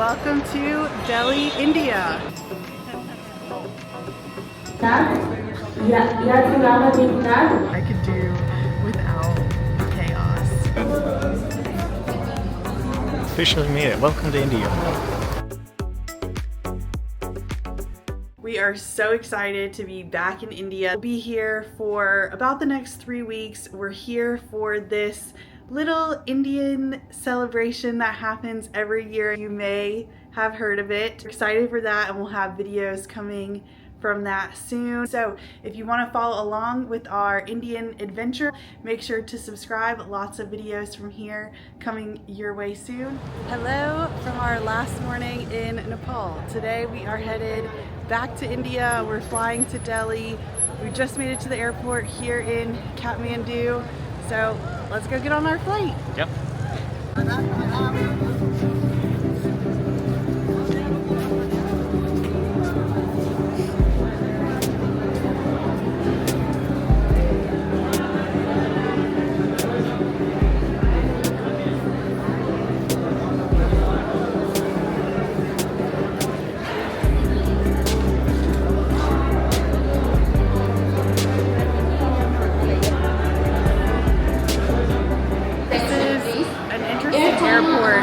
Welcome to Delhi, India. I could do without chaos. Officially made it. Welcome to India. We are so excited to be back in India. We'll be here for about the next 3 weeks. We're here for this little Indian celebration that happens every year. You may have heard of it. We're excited for that, and we'll have videos coming from that soon. So if you want to follow along with our Indian adventure, make sure to subscribe. Lots of videos from here coming your way soon. Hello from our last morning in Nepal. Today we are headed back to India. We're flying to Delhi. We just made it to the airport here in Kathmandu. So let's go get on our flight. Yep.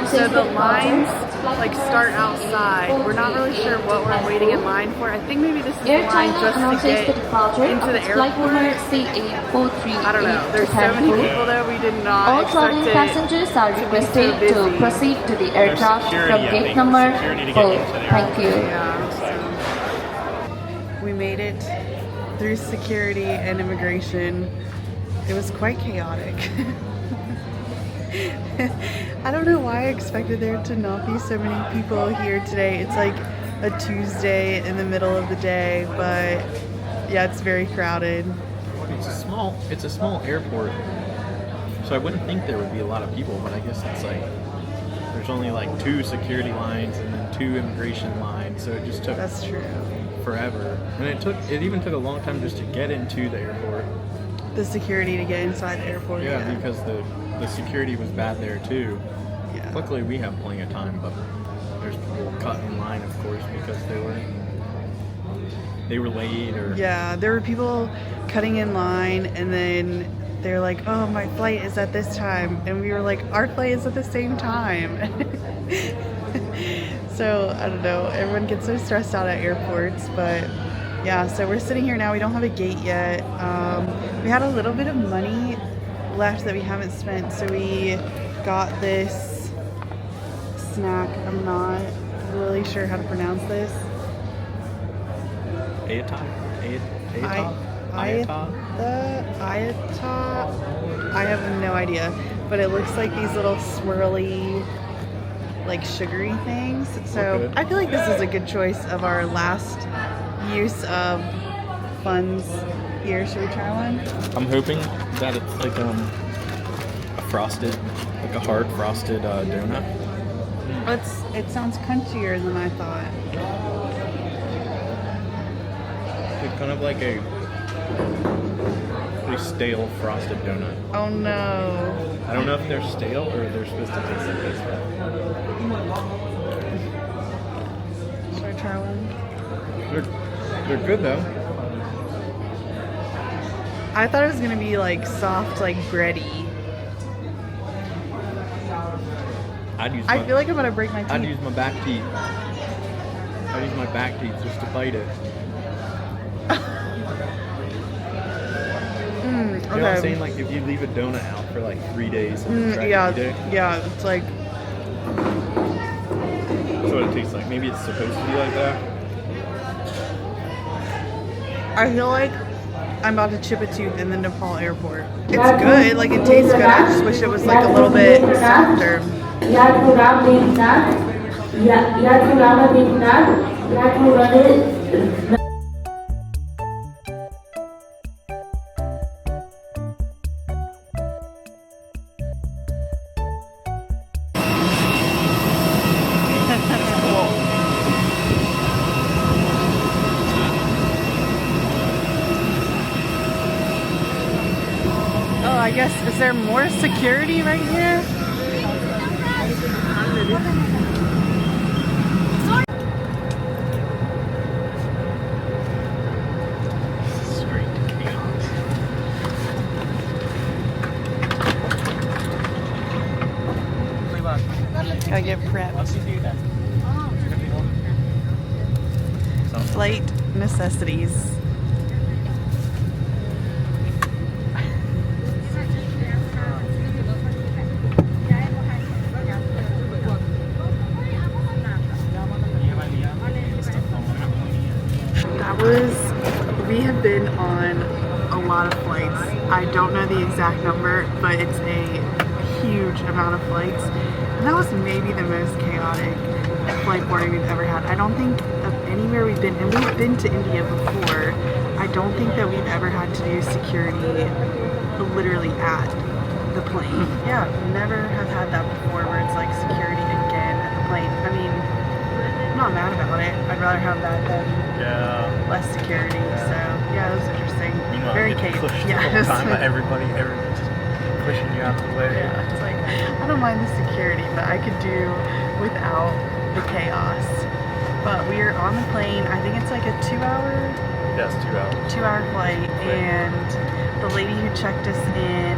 So the lines like start outside. We're not really sure what we're waiting in line for. I think maybe this is the line just to get into the airport. I don't know. There's so many people though, we did not All expect traveling it passengers are requested to proceed to the aircraft from gate number 4. Thank you. Yeah, so we made it through security and immigration. It was quite chaotic. I don't know why I expected there to not be so many people here today. It's like a Tuesday in the middle of the day, but yeah, it's very crowded. It's a small airport, so I wouldn't think there would be a lot of people, but I guess it's like there's only like 2 security lines and then 2 immigration lines, so it just took That's true. forever. And it even took a long time just to get into the airport. The security to get inside the airport. Yeah, because the security was bad there too. Yeah. Luckily we have plenty of time, but there's people cut in line, of course, because they were late or Yeah, there were people cutting in line, and then they're like, "Oh, my flight is at this time," and we were like, "Our flight is at the same time." So I don't know. Everyone gets so stressed out at airports, but yeah. So we're sitting here now. We don't have a gate yet. We had a little bit of money left that we haven't spent, so we got this snack. I'm not really sure how to pronounce this. Ayata? I have no idea, but it looks like these little swirly, like sugary things. So I feel like this is a good choice of our last use of funds here. Should we try one? I'm hoping that it's like a hard frosted donut. It sounds crunchier than I thought. It's kind of like a pretty stale frosted donut. Oh no. I don't know if they're stale or they're supposed to taste like this. Should I try one? They're good though. I thought it was gonna be like soft, like bready. I feel like I'm gonna break my teeth. I'd use my back teeth. Just to bite it. Okay. You know what I'm saying? Like if you leave a donut out for like 3 days and then try it every day. Yeah, it's like. That's what it tastes like. Maybe it's supposed to be like that. I feel like I'm about to chip a tooth in the Nepal airport. It's good, like it tastes good. I just wish it was like a little bit softer. I guess, is there more security right here? Flight necessities. We have been on a lot of flights. I don't know the exact number, but it's a huge amount of flights. And that was maybe the most chaotic flight boarding we've ever had. I don't think of anywhere we've been, and we've been to India before, I don't think that we've ever had to do security literally at the plane. Yeah, never have had that before where it's like security again at the plane. I mean, I'm not mad about it. I'd rather have that than less security. So yeah, it was interesting. Meanwhile, Very getting chaotic. pushed the whole time by everybody's just pushing you out the way. Yeah, it's like, I don't mind the security, but I could do without the chaos. But we are on the plane. I think it's like a 2-hour. Yes, 2 hours. 2-hour flight, and the lady who checked us in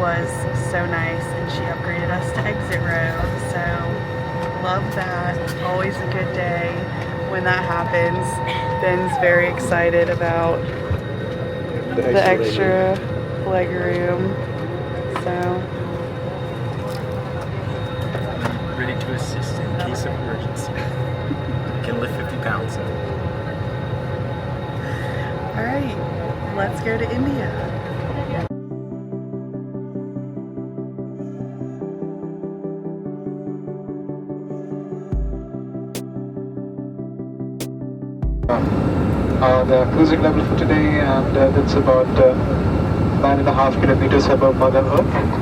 was so nice, and she upgraded us to exit row. So love that. Always a good day when that happens. Ben's very excited about the extra leg room. So Ready to assist in case of emergency. Can lift 50 pounds. all right, let's go to India. The cruising level for today, and that's about 9.5 kilometers above Mother Earth.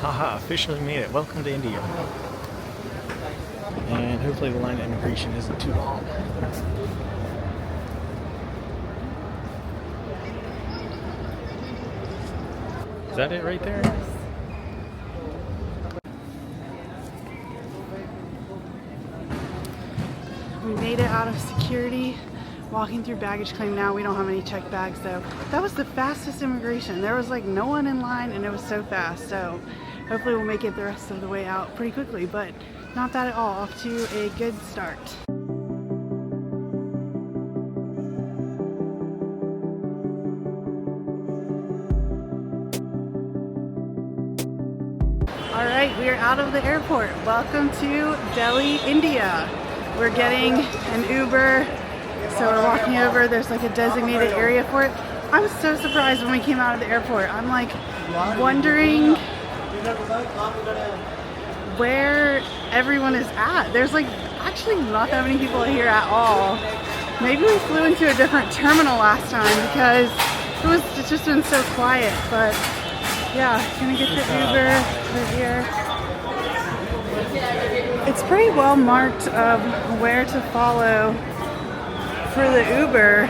Haha, officially made it. Welcome to India. And hopefully the line at immigration isn't too long. Is that it right there? We made it out of security. Walking through baggage claim now. We don't have any checked bags though. That was the fastest immigration. There was like no one in line, and it was so fast. So hopefully we'll make it the rest of the way out pretty quickly, but not bad at all. Off to a good start. All right, we are out of the airport. Welcome to Delhi, India. We're getting an Uber. So we're walking over, there's like a designated area for it. I was so surprised when we came out of the airport. I'm like wondering where everyone is at. There's like actually not that many people here at all. Maybe we flew into a different terminal last time because it's just been so quiet. But yeah, gonna get the Uber over here. It's pretty well marked of where to follow for the Uber.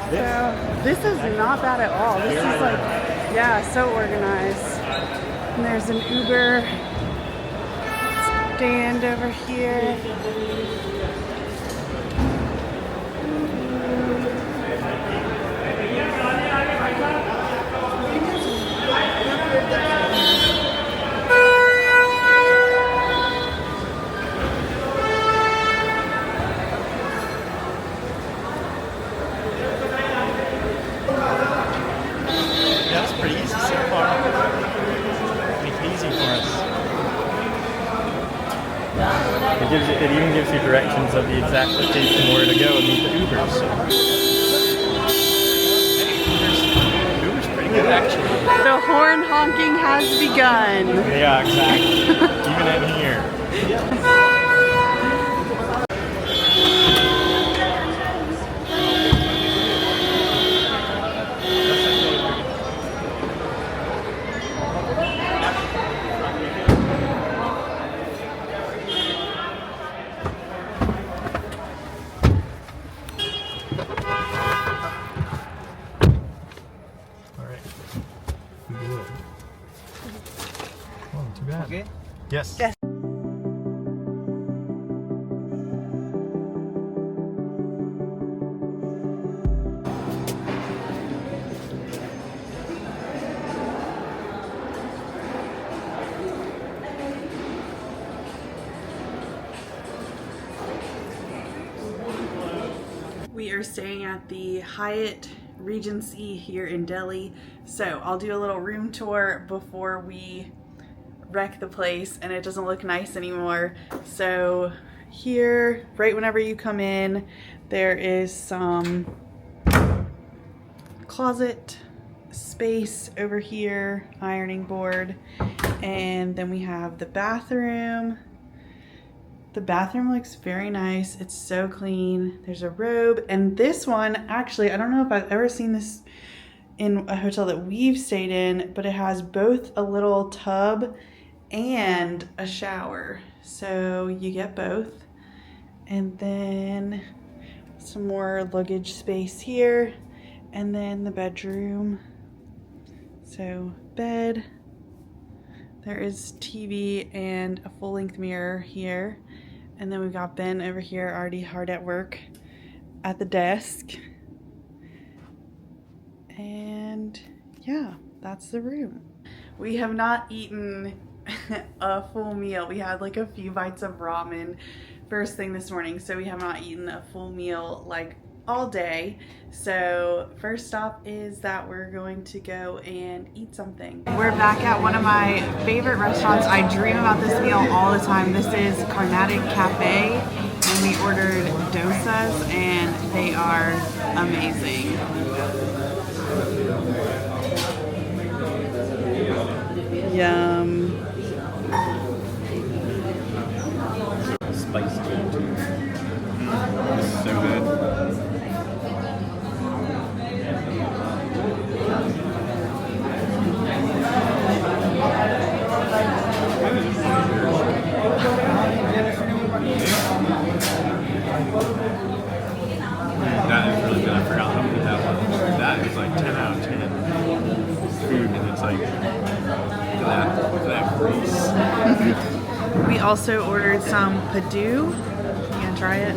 So this is not bad at all. This is like, yeah, so organized. And there's an Uber stand over here. That's pretty easy so far. Make it easy for us. It even gives you directions of the exact location where to go and meet the Ubers. So. Uber's pretty good actually. The horn honking has begun. Yeah, exactly. Even in here. Yes. Yes. We are staying at the Hyatt Regency here in Delhi, so I'll do a little room tour before we wreck the place and it doesn't look nice anymore. So here, right whenever you come in, there is some closet space over here, ironing board, and then we have the bathroom. The bathroom looks very nice. It's so clean. There's a robe. And this one, actually, I don't know if I've ever seen this in a hotel that we've stayed in, but it has both a little tub and a shower. So you get both. And then some more luggage space here. And then the bedroom. So bed. There is TV and a full-length mirror here. And then we've got Ben over here already hard at work at the desk. And yeah, that's the room. We have not eaten a full meal. We had like a few bites of ramen first thing this morning, so we have not eaten a full meal like all day. So first stop is that we're going to go and eat something. We're back at one of my favorite restaurants. I dream about this meal all the time. This is Carnatic Cafe, and we ordered dosas and they are amazing. Yum. Spicy too. So good. That is really good. I forgot how good that was. That is like 10 out of 10 food, and it's like look at that grease. We also ordered some padu. You gonna try it?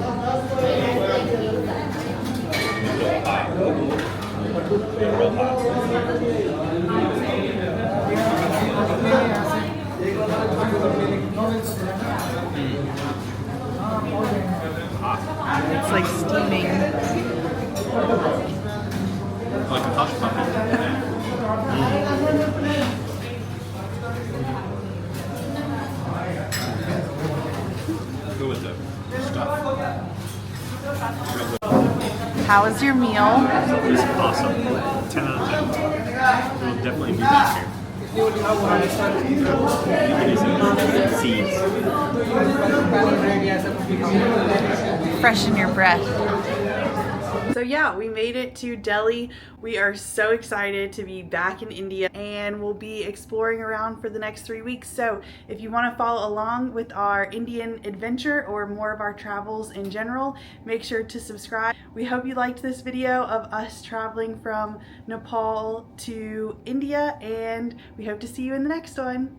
Real hot. It's like steaming. Like a hush puppy. Go with the stuff. How was your meal? It was awesome. 10 out of 10. We'll definitely be back here. Seeds. Freshen your breath. So yeah, we made it to Delhi. We are so excited to be back in India, and we'll be exploring around for the next 3 weeks. So if you want to follow along with our Indian adventure or more of our travels in general, make sure to subscribe. We hope you liked this video of us traveling from Nepal to India, and we hope to see you in the next one.